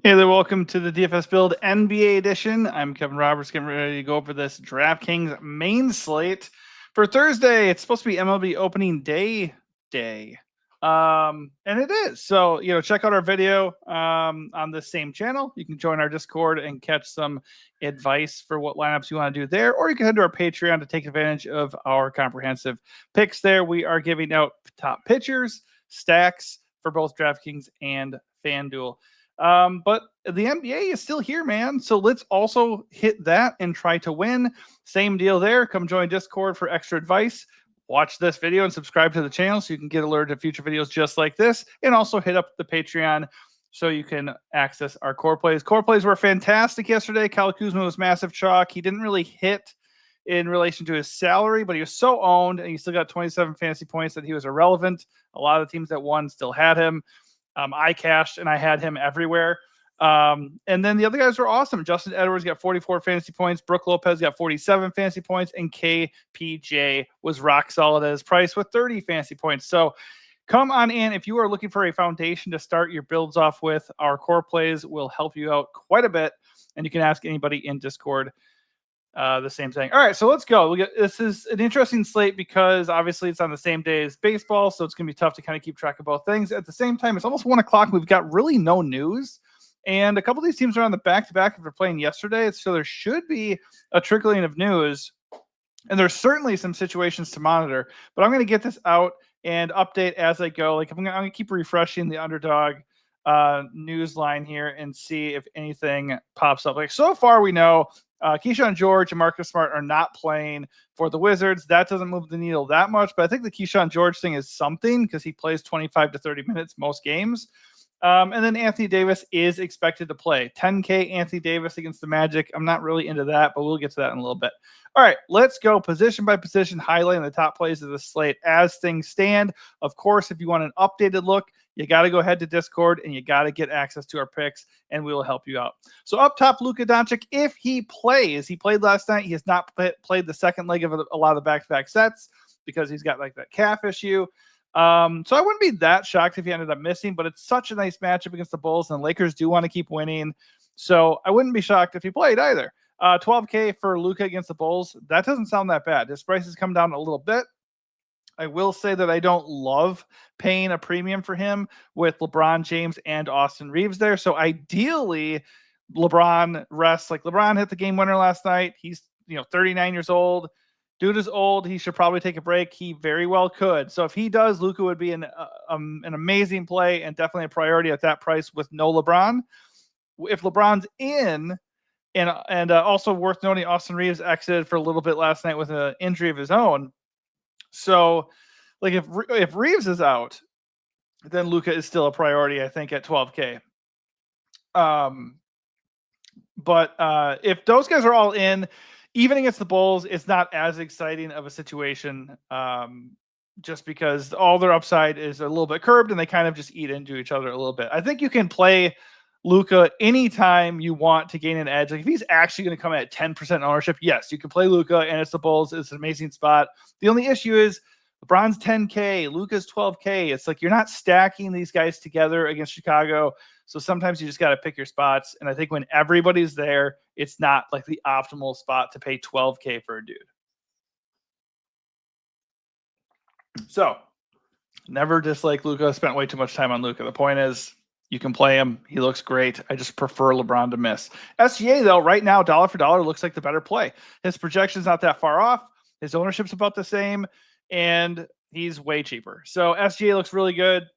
Hey there, welcome to the DFS Build NBA edition. I'm Kevin Roberts, getting ready to go over this DraftKings main slate for Thursday. It's supposed to be MLB opening day. And it is. So, check out our video on the same channel. You can join our Discord and catch some advice for what lineups you want to do there, or you can head to our Patreon to take advantage of our comprehensive picks there. We are giving out top pitchers, stacks for both DraftKings and FanDuel. But the NBA is still here, man. So let's also hit that and try to win. Same deal there. Come join Discord for extra advice. Watch this video and subscribe to the channel so you can get alerted to future videos just like this. And also hit up the Patreon so you can access our core plays. Core plays were fantastic yesterday. Kyle Kuzma was massive chalk. He didn't really hit in relation to his salary, but he was so owned and he still got 27 fantasy points that he was irrelevant. A lot of the teams that won still had him. I cashed and I had him everywhere. And then the other guys were awesome. Justin Edwards got 44 fantasy points. Brooke Lopez got 47 fantasy points. And KPJ was rock solid at his price with 30 fantasy points. So come on in. If you are looking for a foundation to start your builds off with, our core plays will help you out quite a bit. And you can ask anybody in Discord the same thing. All right, so let's go. This is an interesting slate because obviously it's on the same day as baseball, so it's going to be tough to kind of keep track of both things. At the same time, it's almost 1 o'clock. We've got really no news, and a couple of these teams are on the back-to-back after playing yesterday, so there should be a trickling of news, and there's certainly some situations to monitor, but I'm going to get this out and update as I go. Like I'm going to keep refreshing the underdog news line here and see if anything pops up. Like so far we know Keyshawn George and Marcus Smart are not playing for the Wizards. That doesn't move the needle that much, but I think the Keyshawn George thing is something because he plays 25 to 30 minutes most games. And then Anthony Davis is expected to play. 10K Anthony Davis against the Magic. I'm not really into that, but we'll get to that in a little bit. All right, let's go position by position, highlighting the top plays of the slate as things stand. Of course, if you want an updated look, you got to go ahead to Discord and you got to get access to our picks, and we will help you out. So up top, Luka Doncic, if he plays, he played last night. He has not played the second leg of a lot of the back-to-back sets because he's got like that calf issue. So I wouldn't be that shocked if he ended up missing, but it's such a nice matchup against the Bulls, and the Lakers do want to keep winning. So I wouldn't be shocked if he played either. 12K for Luka against the Bulls. That doesn't sound that bad. His price has come down a little bit. I will say that I don't love paying a premium for him with LeBron James and Austin Reeves there. So ideally, LeBron rests. Like LeBron hit the game winner last night. He's 39 years old. Dude is old. He should probably take a break. He very well could. So if he does, Luka would be an amazing play and definitely a priority at that price with no LeBron. If LeBron's in, and also worth noting, Austin Reeves exited for a little bit last night with an injury of his own. So, like if Reeves is out, then Luka is still a priority, I think, at 12K. But if those guys are all in, even against the Bulls, it's not as exciting of a situation, just because all their upside is a little bit curbed and they kind of just eat into each other a little bit. I think you can play Luka anytime you want to gain an edge. Like if he's actually going to come at 10% ownership, yes, you can play Luka, and it's the Bulls. It's an amazing spot. The only issue is LeBron's 10K, Luka's 12K. It's like you're not stacking these guys together against Chicago. So sometimes you just got to pick your spots. And I think when everybody's there, it's not like the optimal spot to pay 12K for a dude. So never dislike Luka. Spent way too much time on Luka. The point is, you can play him. He looks great. I just prefer LeBron to miss. SGA, though, right now, dollar for dollar, looks like the better play. His projection's not that far off. His ownership's about the same, and he's way cheaper. So SGA looks really good.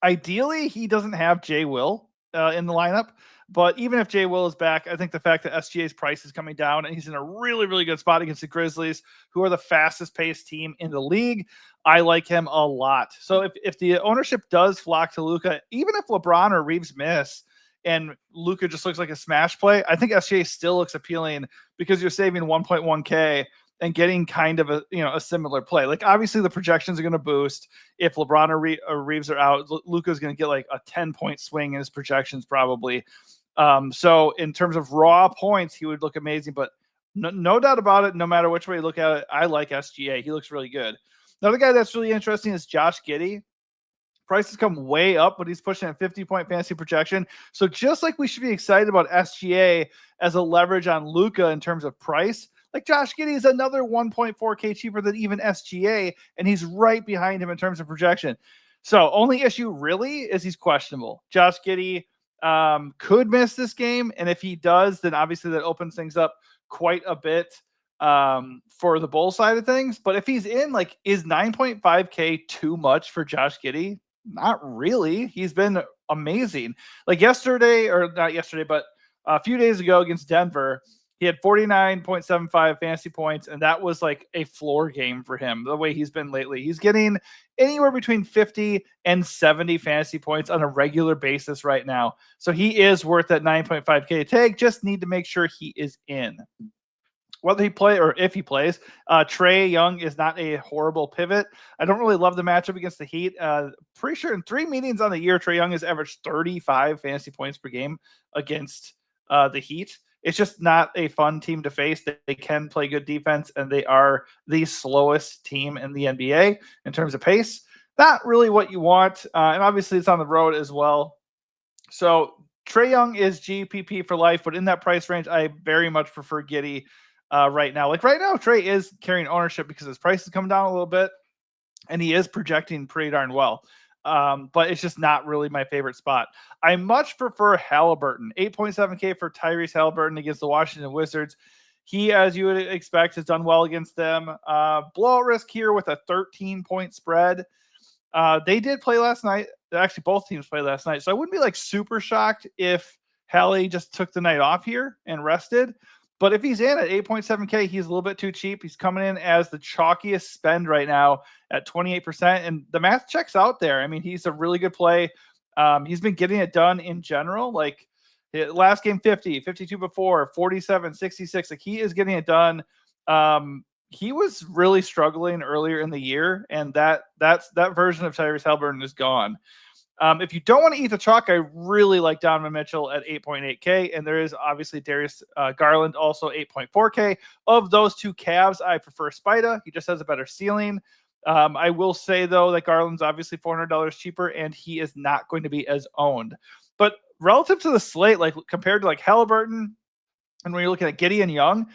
Ideally, he doesn't have Jay Will in the lineup, but even if Jay Will is back, I think the fact that SGA's price is coming down and he's in a really, really good spot against the Grizzlies, who are the fastest paced team in the league, I like him a lot. So if the ownership does flock to Luka, even if LeBron or Reeves miss and Luka just looks like a smash play, I think SGA still looks appealing because you're saving 1.1K and getting kind of a similar play. Like obviously the projections are going to boost if LeBron or Reeves are out. Luka's going to get like a 10-point swing in his projections probably. So in terms of raw points, he would look amazing. But no doubt about it, no matter which way you look at it, I like SGA. He looks really good. Another guy that's really interesting is Josh Giddey. Prices come way up, but he's pushing a 50-point fantasy projection. So just like we should be excited about SGA as a leverage on Luka in terms of price, like Josh Giddey is another 1.4K cheaper than even SGA, and he's right behind him in terms of projection. So only issue really is he's questionable. Josh Giddey could miss this game, and if he does, then obviously that opens things up quite a bit for the Bull side of things. But if he's in, like, is 9.5K too much for Josh Giddey? Not really. He's been amazing. Like yesterday, or not yesterday, but a few days ago against Denver, he had 49.75 fantasy points, and that was like a floor game for him, the way he's been lately. He's getting anywhere between 50 and 70 fantasy points on a regular basis right now. So he is worth that 9.5K tag. Just need to make sure he is in. Whether he play or if he plays, Trae Young is not a horrible pivot. I don't really love the matchup against the Heat. Pretty sure in 3 meetings on the year, Trae Young has averaged 35 fantasy points per game against the Heat. It's just not a fun team to face. They can play good defense, and they are the slowest team in the NBA in terms of pace. Not really what you want, and obviously it's on the road as well. So Trae Young is GPP for life, but in that price range, I very much prefer Giddey right now. Like right now, Trae is carrying ownership because his price is coming down a little bit, and he is projecting pretty darn well. But it's just not really my favorite spot. I much prefer Halliburton. 8.7K for Tyrese Halliburton against the Washington Wizards. He, as you would expect, has done well against them. Blowout risk here with a 13-point spread. They did play last night. Actually, both teams played last night. So I wouldn't be like super shocked if Hallie just took the night off here and rested. But if he's in at 8.7K, he's a little bit too cheap. He's coming in as the chalkiest spend right now at 28%. And the math checks out there. I mean, he's a really good play. He's been getting it done in general. Like last game, 50, 52 before, 47, 66. Like he is getting it done. He was really struggling earlier in the year, and that version of Tyrese Halliburton is gone. If you don't want to eat the chalk, I really like Donovan Mitchell at 8.8K, and there is obviously Darius Garland also 8.4K. Of those two Cavs, I prefer Spida. He just has a better ceiling. I will say, though, that Garland's obviously $400 cheaper, and he is not going to be as owned. But relative to the slate, like compared to like Halliburton, and when you're looking at Giddey and Young,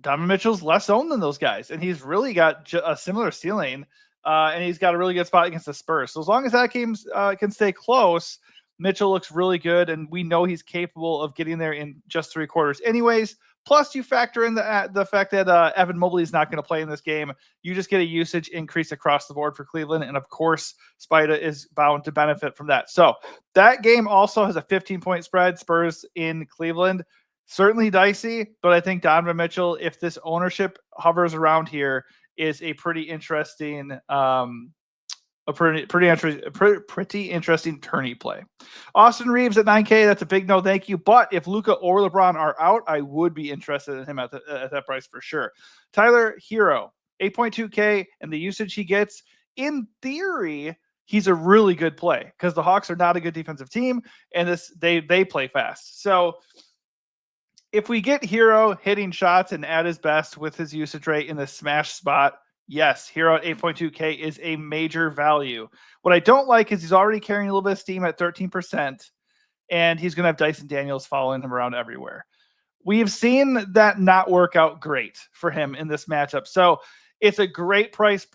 Donovan Mitchell's less owned than those guys, and he's really got a similar ceiling. And he's got a really good spot against the Spurs. So as long as that game can stay close, Mitchell looks really good, and we know he's capable of getting there in just 3 quarters anyways. Plus, you factor in the fact that Evan Mobley is not going to play in this game. You just get a usage increase across the board for Cleveland, and of course, Spida is bound to benefit from that. So that game also has a 15-point spread, Spurs in Cleveland. Certainly dicey, but I think Donovan Mitchell, if this ownership hovers around here, is a pretty interesting, pretty interesting tourney play. Austin Reeves at 9K, that's a big no, thank you. But if Luka or LeBron are out, I would be interested in him at that price for sure. Tyler Hero, 8.2K, and the usage he gets, in theory, he's a really good play because the Hawks are not a good defensive team, and they play fast. So if we get Hero hitting shots and at his best with his usage rate in the smash spot, yes, Hero at 8.2K is a major value. What I don't like is he's already carrying a little bit of steam at 13%, and he's going to have Dyson Daniels following him around everywhere. We've seen that not work out great for him in this matchup. So it's a great price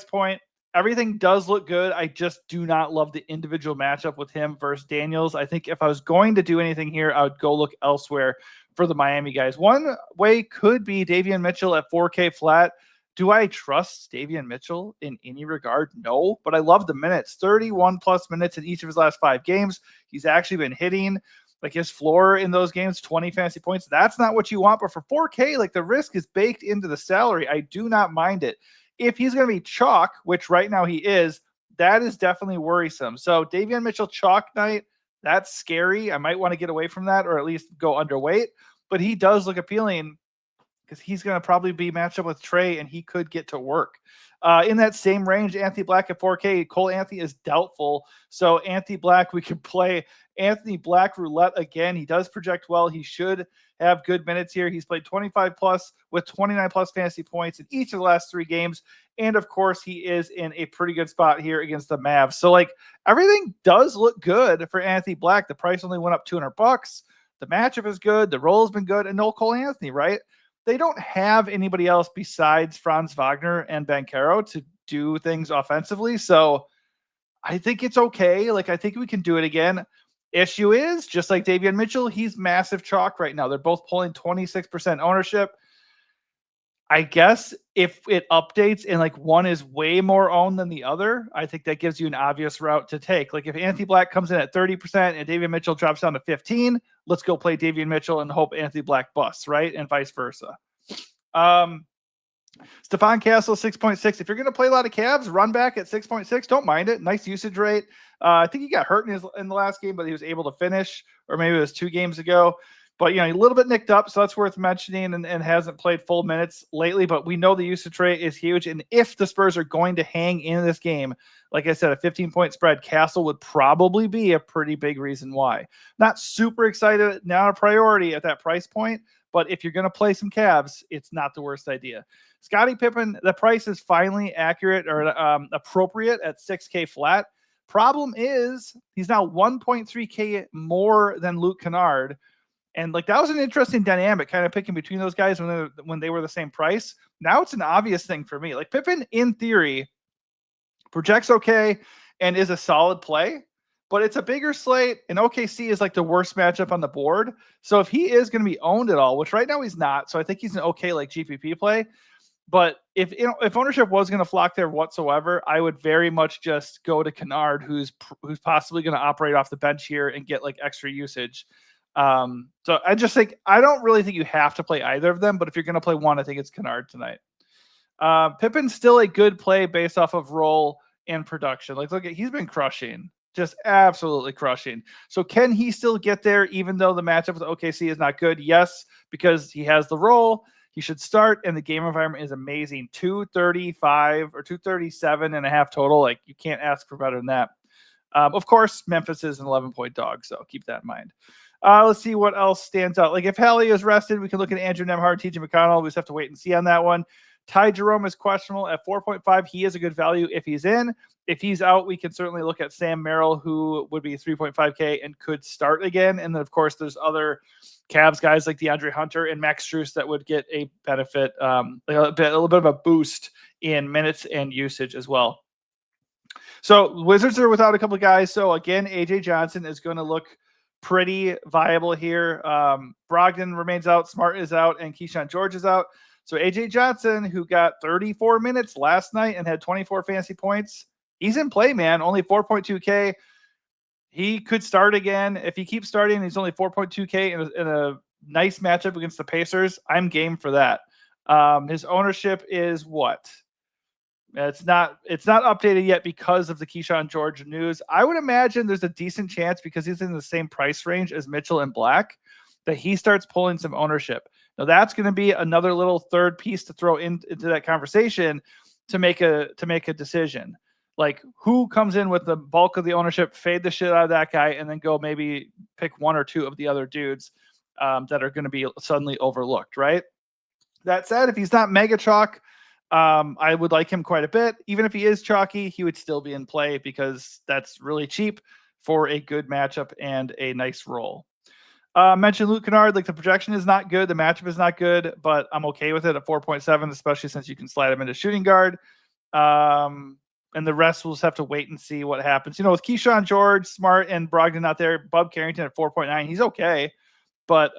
point. Everything does look good. I just do not love the individual matchup with him versus Daniels. I think if I was going to do anything here, I would go look elsewhere for the Miami guys. One way could be Davion Mitchell at 4K flat. Do I trust Davion Mitchell in any regard? No, but I love the minutes. 31 plus minutes in each of his last 5 games. He's actually been hitting. Like his floor in those games, 20 fantasy points. That's not what you want, but for 4K, like the risk is baked into the salary. I do not mind it. If he's going to be chalk, which right now he is, that is definitely worrisome. So Davion Mitchell chalk night, that's scary. I might want to get away from that or at least go underweight, but he does look appealing because he's going to probably be matched up with Trey, and he could get to work. In that same range, Anthony Black at 4K. Cole Anthony is doubtful. So Anthony Black, we can play Anthony Black roulette again. He does project well. He should have good minutes here. He's played 25 plus with 29 plus fantasy points in each of the last 3 games. And of course, he is in a pretty good spot here against the Mavs. So like everything does look good for Anthony Black. The price only went up $200. The matchup is good. The role has been good. And no Cole Anthony, right? They don't have anybody else besides Franz Wagner and Banchero to do things offensively. So I think it's okay. Like, I think we can do it again. Issue is, just like Davion Mitchell, he's massive chalk right now. They're both pulling 26% ownership. I guess if it updates and like one is way more owned than the other, I think that gives you an obvious route to take. Like if Anthony Black comes in at 30% and Davion Mitchell drops down to 15, let's go play Davion Mitchell and hope Anthony Black busts, right? And vice versa. Stephon Castle, 6.6. If you're going to play a lot of Cavs, run back at 6.6. Don't mind it. Nice usage rate. I think he got hurt in the last game, but he was able to finish, or maybe it was 2 games ago. But, a little bit nicked up, so that's worth mentioning, and hasn't played full minutes lately. But we know the usage rate is huge. And if the Spurs are going to hang in this game, like I said, a 15-point spread, Castle would probably be a pretty big reason why. Not super excited, not a priority at that price point. But if you're going to play some Cavs, it's not the worst idea. Scottie Pippen, the price is finally accurate or appropriate at 6K flat. Problem is, he's now 1.3K more than Luke Kennard. And like that was an interesting dynamic, kind of picking between those guys when they were the same price. Now it's an obvious thing for me. Like Pippen, in theory, projects okay and is a solid play, but it's a bigger slate, and OKC is like the worst matchup on the board. So if he is going to be owned at all, which right now he's not, so I think he's an okay like GPP play. But if ownership was going to flock there whatsoever, I would very much just go to Kennard, who's possibly going to operate off the bench here and get like extra usage. So I just think I don't really think you have to play either of them, but if you're going to play one, I think it's Kennard tonight. Pippen's still a good play based off of role and production. Like, look, he's been crushing, just absolutely crushing. So can he still get there even though the matchup with OKC is not good? Yes, because he has the role. He should start, and the game environment is amazing. 235 or 237.5 total. Like, you can't ask for better than that. Of course, Memphis is an 11-point dog, so keep that in mind. Let's see what else stands out. Like, if Hallie is rested, we can look at Andrew Nembhard, TJ McConnell. We just have to wait and see on that one. Ty Jerome is questionable at 4.5. He is a good value if he's in. If he's out, we can certainly look at Sam Merrill, who would be 3.5K and could start again. And then, of course, there's other Cavs guys like DeAndre Hunter and Max Strus that would get a benefit, a little bit of a boost in minutes and usage as well. So Wizards are without a couple of guys. So again, AJ Johnson is going to look pretty viable here. Brogdon remains out, Smart is out, and Keyshawn George is out. So AJ Johnson, who got 34 minutes last night and had 24 fantasy points, he's in play, man. Only 4.2K. He could start again. If he keeps starting, he's only 4.2K in a nice matchup against the Pacers. I'm game for that. His ownership is what? It's not updated yet because of the Keyshawn George news. I would imagine there's a decent chance, because he's in the same price range as Mitchell and Black, that he starts pulling some ownership. Now that's going to be another little third piece to throw into that conversation to make a decision. Like, who comes in with the bulk of the ownership, fade the shit out of that guy, and then go maybe pick one or two of the other dudes that are going to be suddenly overlooked, right? That said, if he's not mega chalk, I would like him quite a bit. Even if he is chalky, he would still be in play because that's really cheap for a good matchup and a nice roll. Mentioned Luke Kennard, like the projection is not good. The matchup is not good, but I'm okay with it at 4.7, especially since you can slide him into shooting guard. And the rest we'll just have to wait and see what happens. With Keyshawn George, Smart, and Brogdon out there, Bub Carrington at 4.9, he's okay, but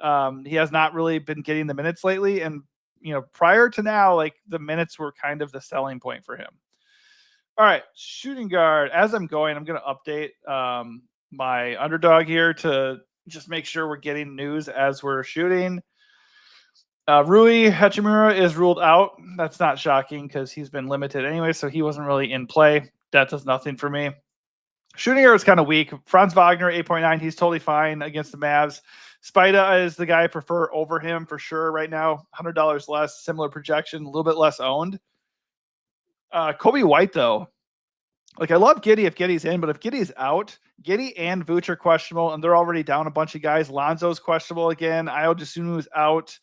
he has not really been getting the minutes lately. And prior to now, like the minutes were kind of the selling point for him. All right, shooting guard. As I'm going, I'm going to update my underdog here to just make sure we're getting news as we're shooting. Rui Hachimura is ruled out. That's not shocking because he's been limited anyway, so he wasn't really in play. That does nothing for me. Shooting guard is kind of weak. Franz Wagner, 8.9. He's totally fine against the Mavs. Spida is the guy I prefer over him for sure right now. $100 less, similar projection, a little bit less owned. Kobe White, though. Like, I love Giddey if Giddey's in, but if Giddey's out, Giddey and Vooch are questionable, and they're already down a bunch of guys. Lonzo's questionable again. Ayo Dosunmu's out.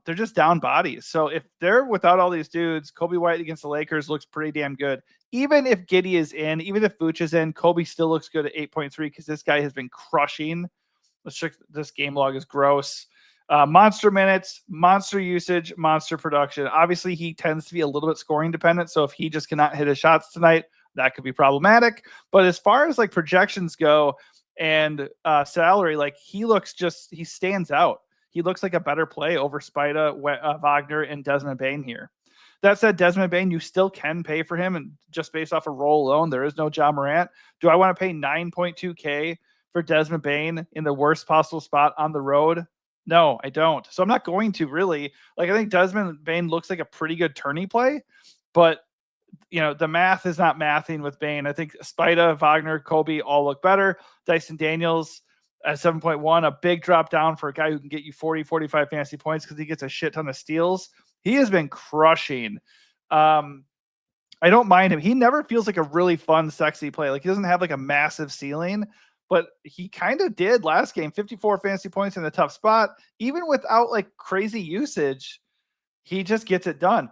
They're just down bodies. So if they're without all these dudes, Kobe White against the Lakers looks pretty damn good. Even if Giddey is in, even if Vooch is in, Kobe still looks good at 8.3 because this guy has been crushing. This game log is gross. Monster minutes, monster usage, monster production. Obviously, he tends to be a little bit scoring dependent. So if he just cannot hit his shots tonight, that could be problematic. But as far as like projections go and salary, like he stands out. He looks like a better play over Spida, Wagner, and Desmond Bane here. That said, Desmond Bane, you still can pay for him, and just based off a roll alone, there is no Ja Morant. Do I want to pay 9.2K for Desmond Bane in the worst possible spot on the road? No, I don't. So I'm not going to really. Like, I think Desmond Bane looks like a pretty good tourney play, but the math is not mathing with Bane. I think Spida, Wagner, Kobe all look better. Dyson Daniels at 7.1, a big drop down for a guy who can get you 40, 45 fantasy points because he gets a shit ton of steals. He has been crushing. I don't mind him. He never feels like a really fun, sexy play. Like, he doesn't have like a massive ceiling, but he kind of did last game. 54 fantasy points in a tough spot. Even without like crazy usage, he just gets it done.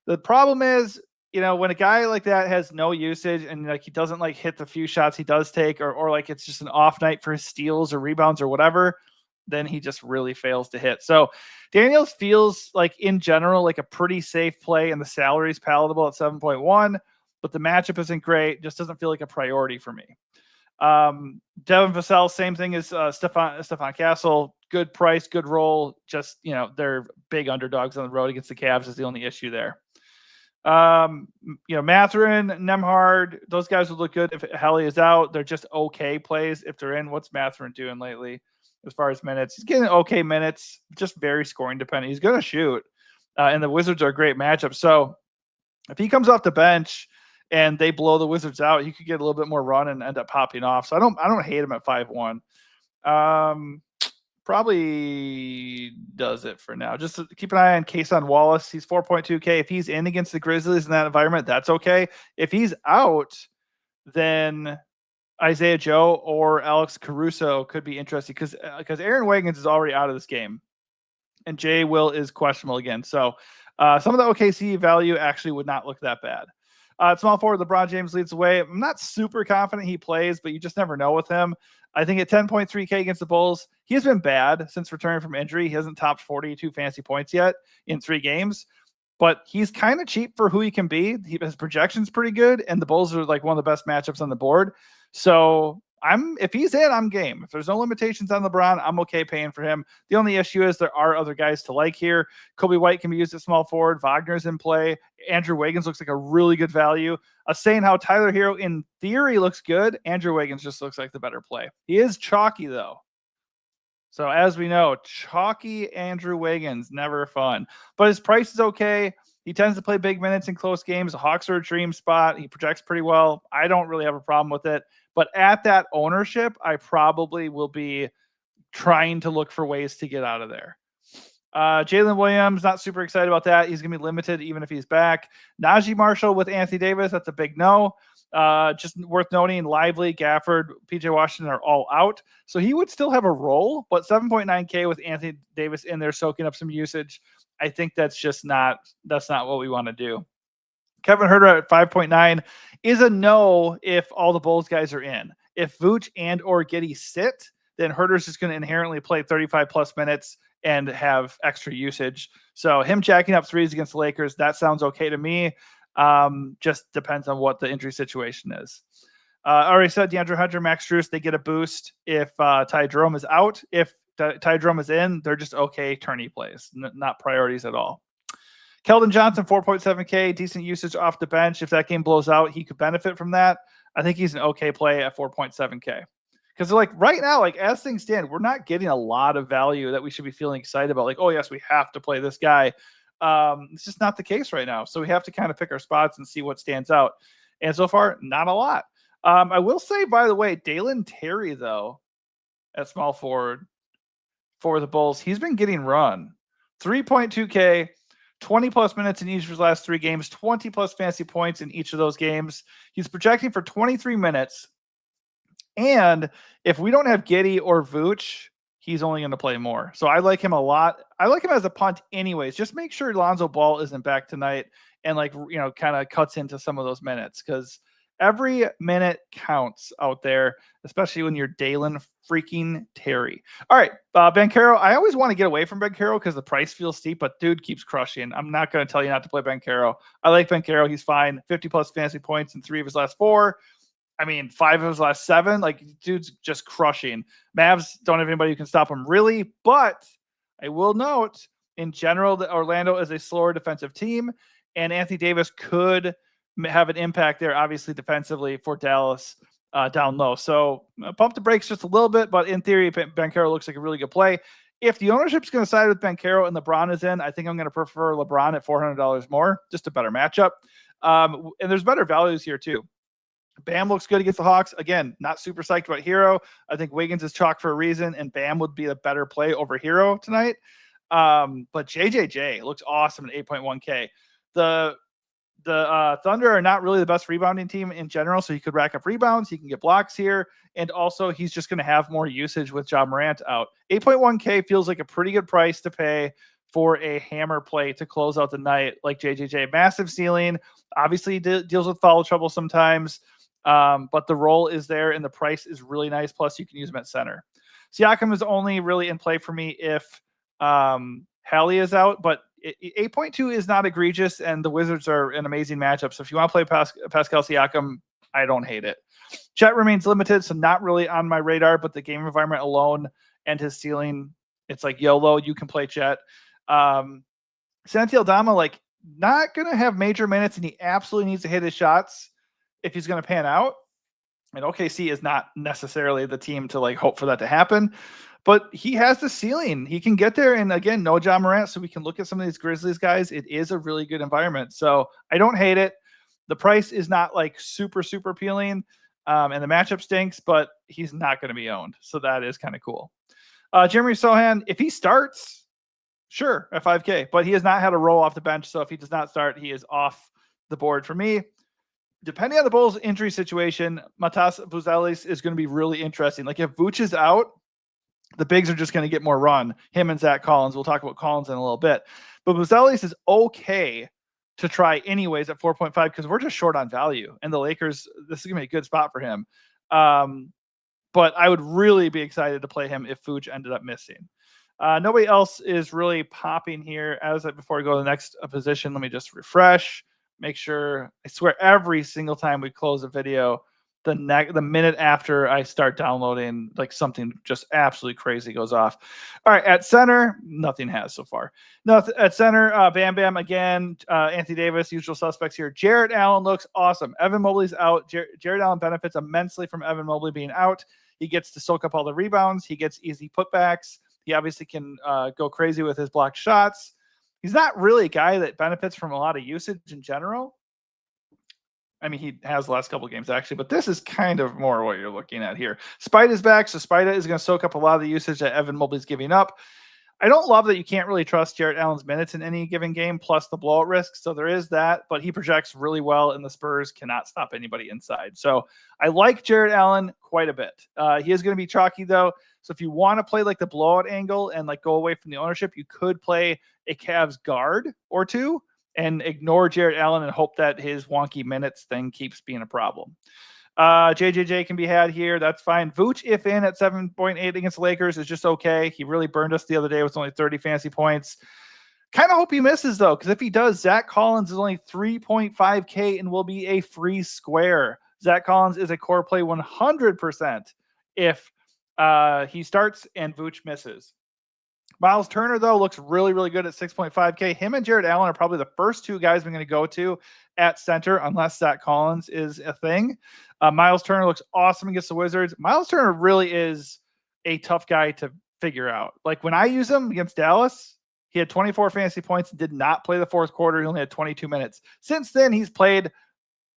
The problem is, when a guy like that has no usage and like he doesn't like hit the few shots he does take, or like it's just an off night for his steals or rebounds or whatever, then he just really fails to hit. So Daniels feels like in general like a pretty safe play, and the salary is palatable at 7.1, but the matchup isn't great. Just doesn't feel like a priority for me. Devin Vassell, same thing as Stefan Castle. Good price, good role. Just they're big underdogs on the road against the Cavs is the only issue there. Mathurin, Nembhard, those guys would look good if Helly is out. They're just okay plays if they're in. What's Mathurin doing lately as far as minutes? He's getting okay minutes, just very scoring dependent. He's going to shoot, and the Wizards are a great matchup. So if he comes off the bench and they blow the Wizards out, he could get a little bit more run and end up popping off. So I don't hate him at 5-1. Probably does it for now. Just keep an eye on Kason Wallace. He's 4.2K. If he's in against the Grizzlies in that environment, that's okay. If he's out, then Isaiah Joe or Alex Caruso could be interesting because Aaron Wiggins is already out of this game, and Jay Will is questionable again. So some of the OKC value actually would not look that bad. Small forward, LeBron James leads the way. I'm not super confident he plays, but you just never know with him. I think at 10.3K against the Bulls, he has been bad since returning from injury. He hasn't topped 42 fantasy points yet in 3 games, but he's kind of cheap for who he can be. His projection's pretty good, and the Bulls are like one of the best matchups on the board. So if he's in, I'm game. If there's no limitations on LeBron, I'm okay paying for him. The only issue is there are other guys to like here. Kobe White can be used at small forward. Wagner's in play. Andrew Wiggins looks like a really good value. Saying how Tyler Hero in theory looks good, Andrew Wiggins just looks like the better play. He is chalky though. So as we know, chalky Andrew Wiggins, never fun. But his price is okay. He tends to play big minutes in close games. The Hawks are a dream spot. He projects pretty well. I don't really have a problem with it. But at that ownership, I probably will be trying to look for ways to get out of there. Jalen Williams, not super excited about that. He's going to be limited even if he's back. Najee Marshall with Anthony Davis, that's a big no. Just worth noting, Lively, Gafford, PJ Washington are all out. So he would still have a role, but 7.9K with Anthony Davis in there soaking up some usage. I think that's not what we want to do. Kevin Huerter at 5.9 is a no if all the Bulls guys are in. If Vooch and or Giddey sit, then Huerter's just going to inherently play 35 plus minutes and have extra usage. So him jacking up threes against the Lakers, that sounds okay to me. Just depends on what the injury situation is. I already said DeAndre Hunter, Max Strus, they get a boost if Ty Jerome is out. If Ty Jerome is in, they're just okay tourney plays, not priorities at all. Keldon Johnson, 4.7K, decent usage off the bench. If that game blows out, he could benefit from that. I think he's an okay play at 4.7K. Because like right now, like as things stand, we're not getting a lot of value that we should be feeling excited about. Like, oh yes, we have to play this guy. It's just not the case right now. So we have to kind of pick our spots and see what stands out. And so far, not a lot. I will say, by the way, Dalen Terry, though, at small forward for the Bulls, he's been getting run. 3.2K, 20 plus minutes in each of his last 3 games, 20 plus fantasy points in each of those games. He's projecting for 23 minutes. And if we don't have Giddey or Vooch, he's only going to play more. So I like him a lot. I like him as a punt anyways. Just make sure Lonzo Ball isn't back tonight and kind of cuts into some of those minutes, because every minute counts out there, especially when you're Dalen freaking Terry. All right, Banchero. I always want to get away from Banchero because the price feels steep, but dude keeps crushing. I'm not going to tell you not to play Banchero. I like Banchero. He's fine. 50 plus fantasy points in 3 of his last 4. 5 of his last 7. Like, dude's just crushing. Mavs don't have anybody who can stop him, really. But I will note, in general, that Orlando is a slower defensive team, and Anthony Davis could have an impact there, obviously, defensively for Dallas down low. So pump the brakes just a little bit, but in theory, Banchero looks like a really good play. If the ownership's going to side with Banchero and LeBron is in, I think I'm going to prefer LeBron at $400 more, just a better matchup. And there's better values here, too. Bam looks good against the Hawks. Again, not super psyched about Hero. I think Wiggins is chalk for a reason, and Bam would be a better play over Hero tonight. But JJJ looks awesome at 8.1K. The Thunder are not really the best rebounding team in general, so he could rack up rebounds. He can get blocks here, and also he's just going to have more usage with Ja Morant out. 8.1K feels like a pretty good price to pay for a hammer play to close out the night like JJJ. Massive ceiling. Obviously, deals with foul trouble sometimes. But the role is there and the price is really nice. Plus, you can use him at center. Siakam is only really in play for me if Hallie is out, but 8.2 is not egregious, and the Wizards are an amazing matchup. So if you want to play Pascal Siakam, I don't hate it. Chet remains limited, so not really on my radar, but the game environment alone and his ceiling, it's like YOLO, you can play Chet. Santi Aldama, not going to have major minutes, and he absolutely needs to hit his shots if he's going to pan out. And OKC is not necessarily the team to hope for that to happen, but he has the ceiling. He can get there. And again, no Ja Morant, so we can look at some of these Grizzlies guys. It is a really good environment. So I don't hate it. The price is not super, super appealing. And the matchup stinks, but he's not going to be owned. So that is kind of cool. Jeremy Sohan, if he starts, sure, at 5K, but he has not had a roll off the bench. So if he does not start, he is off the board for me. Depending on the Bulls' injury situation, Matas Buzelis is going to be really interesting. If Vooch is out, the bigs are just going to get more run. Him and Zach Collins. We'll talk about Collins in a little bit. But Buzelis is okay to try anyways at 4.5 because we're just short on value. And the Lakers, this is going to be a good spot for him. But I would really be excited to play him if Vooch ended up missing. Nobody else is really popping here. Before we go to the next position, let me just refresh. Make sure, I swear, every single time we close a video, the minute after I start downloading, something just absolutely crazy goes off. All right, at center, nothing has so far. No, at center, Bam Bam again, Anthony Davis, usual suspects here. Jarrett Allen looks awesome. Evan Mobley's out. Jarrett Allen benefits immensely from Evan Mobley being out. He gets to soak up all the rebounds. He gets easy putbacks. He obviously can go crazy with his blocked shots. He's not really a guy that benefits from a lot of usage in general. He has the last couple of games, actually, but this is kind of more what you're looking at here. Spida's back, so Spida is going to soak up a lot of the usage that Evan Mobley's giving up. I don't love that you can't really trust Jarrett Allen's minutes in any given game, plus the blowout risk, so there is that, but he projects really well, and the Spurs cannot stop anybody inside. So I like Jarrett Allen quite a bit. He is going to be chalky, though, so if you want to play the blowout angle and go away from the ownership, you could play a Cavs guard or two and ignore Jarrett Allen and hope that his wonky minutes thing keeps being a problem. JJJ can be had here. That's fine. Vooch, if in at 7.8 against the Lakers, is just okay. He really burned us the other day with only 30 fantasy points. Kind of hope he misses, though, because if he does, Zach Collins is only 3.5K and will be a free square. Zach Collins is a core play 100% if he starts and Vooch misses. Miles Turner, though, looks really, really good at 6.5K. Him and Jarrett Allen are probably the first two guys we're going to go to at center, unless Zach Collins is a thing. Miles Turner looks awesome against the Wizards. Miles Turner really is a tough guy to figure out. When I use him against Dallas, he had 24 fantasy points and did not play the fourth quarter. He only had 22 minutes. Since then, he's played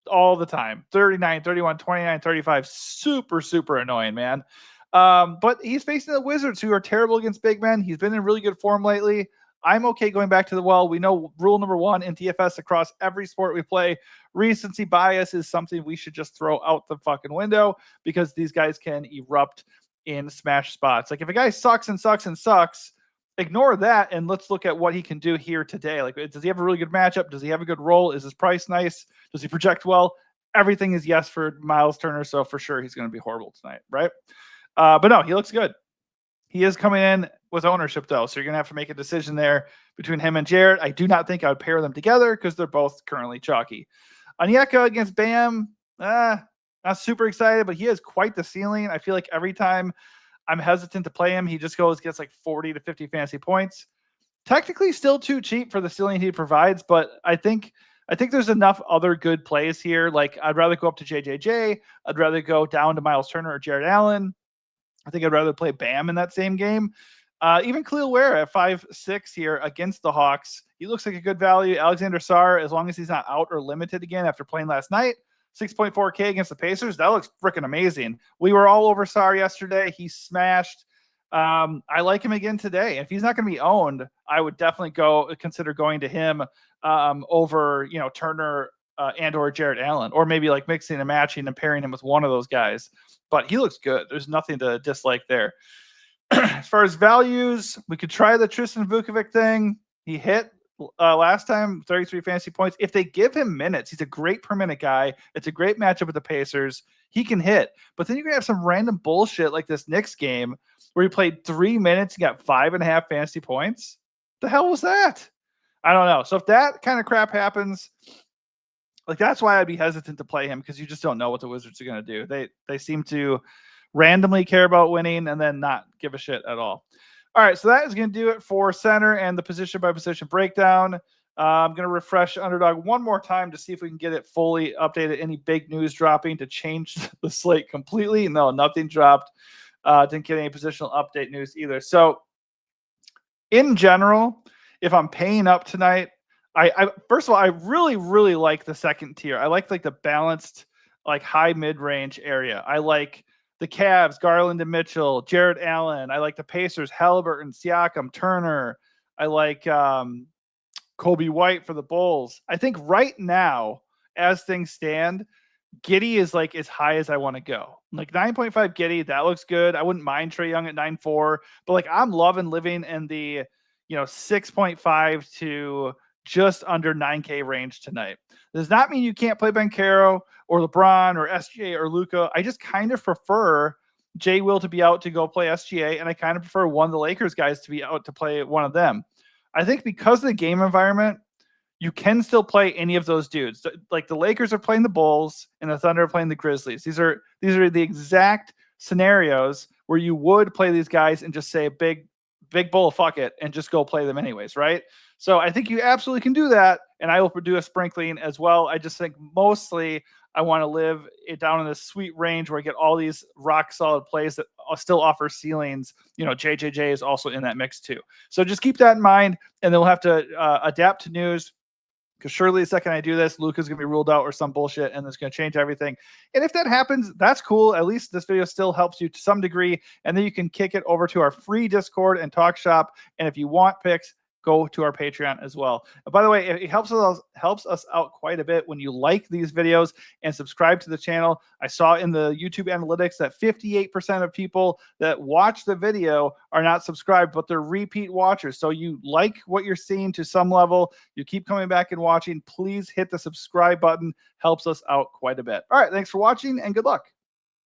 all the time. 39, 31, 29, 35. Super, super annoying, man. But he's facing the Wizards, who are terrible against big men. He's been in really good form lately. I'm okay going back to the well. We know rule number one in DFS across every sport we play. Recency bias is something we should just throw out the fucking window, because these guys can erupt in smash spots. Like if a guy sucks and sucks and sucks, ignore that and let's look at what he can do here today. Like, does he have a really good matchup? Does he have a good role? Is his price nice? Does he project well? Everything is yes for Miles Turner, so for sure he's going to be horrible tonight, right? But no, he looks good. He is coming in with ownership, though, so you're going to have to make a decision there between him and Jarrett. I do not think I would pair them together because they're both currently chalky. Onyeka against Bam, not super excited, but he has quite the ceiling. I feel like every time I'm hesitant to play him, he just gets like 40 to 50 fantasy points. Technically still too cheap for the ceiling he provides, but I think there's enough other good plays here. Like I'd rather go up to JJJ. I'd rather go down to Miles Turner or Jared Allen. I think I'd rather play Bam in that same game. Even Khalil Ware at 5'6" here against the Hawks. He looks like a good value. Alexander Sarr, as long as he's not out or limited again after playing last night. 6.4K against the Pacers. That looks freaking amazing. We were all over Sarr yesterday. He smashed. I like him again today. If he's not going to be owned, I would definitely consider going to him over, Turner and or Jared Allen, or maybe like mixing and matching and pairing him with one of those guys. But he looks good. There's nothing to dislike there. As far as values, we could try the Tristan Vukovic thing. He hit last time, 33 fantasy points. If they give him minutes, he's a great per minute guy. It's a great matchup with the Pacers. He can hit. But then you're going to have some random bullshit like this Knicks game where he played 3 minutes and got 5.5 fantasy points. The hell was that? I don't know. So if that kind of crap happens, like that's why I'd be hesitant to play him, because you just don't know what the Wizards are going to do. They seem to randomly care about winning and then not give a shit at all. All right, so that is going to do it for center and the position by position breakdown. I'm going to refresh Underdog one more time to see if we can get it fully updated. Any big news dropping to change the slate completely? No, nothing dropped. Didn't get any positional update news either. So in general, if I'm paying up tonight, I first of all, I really, really like the second tier. I like the balanced, like high mid-range area. I like the Cavs, Garland and Mitchell, Jared Allen. I like the Pacers, Halliburton, Siakam, Turner. I like Kobe White for the Bulls. I think right now, as things stand, Giddey is like as high as I want to go. Like 9.5 Giddey, that looks good. I wouldn't mind Trae Young at 9.4, but like I'm loving living in the 6.5 to just under 9K range tonight. Does not mean you can't play Banchero or LeBron or SGA or Luka. I just kind of prefer Jay Will to be out to go play SGA, and I kind of prefer one of the Lakers guys to be out to play one of them. I think because of the game environment, you can still play any of those dudes. Like the Lakers are playing the Bulls and the Thunder are playing the Grizzlies. These are the exact scenarios where you would play these guys and just say big bull, fuck it, and just go play them anyways, right? So I think you absolutely can do that, and I will do a sprinkling as well. I just think mostly I want to live it down in this sweet range where I get all these rock solid plays that still offer ceilings. JJJ is also in that mix too. So just keep that in mind, and then we'll have to adapt to news. Because surely the second I do this, Luka's going to be ruled out or some bullshit, and it's going to change everything. And if that happens, that's cool. At least this video still helps you to some degree. And then you can kick it over to our free Discord and talk shop. And if you want picks, go to our Patreon as well. And by the way, it helps us out quite a bit when you like these videos and subscribe to the channel. I saw in the YouTube analytics that 58% of people that watch the video are not subscribed, but they're repeat watchers. So you like what you're seeing to some level. You keep coming back and watching. Please hit the subscribe button. Helps us out quite a bit. All right, thanks for watching and good luck.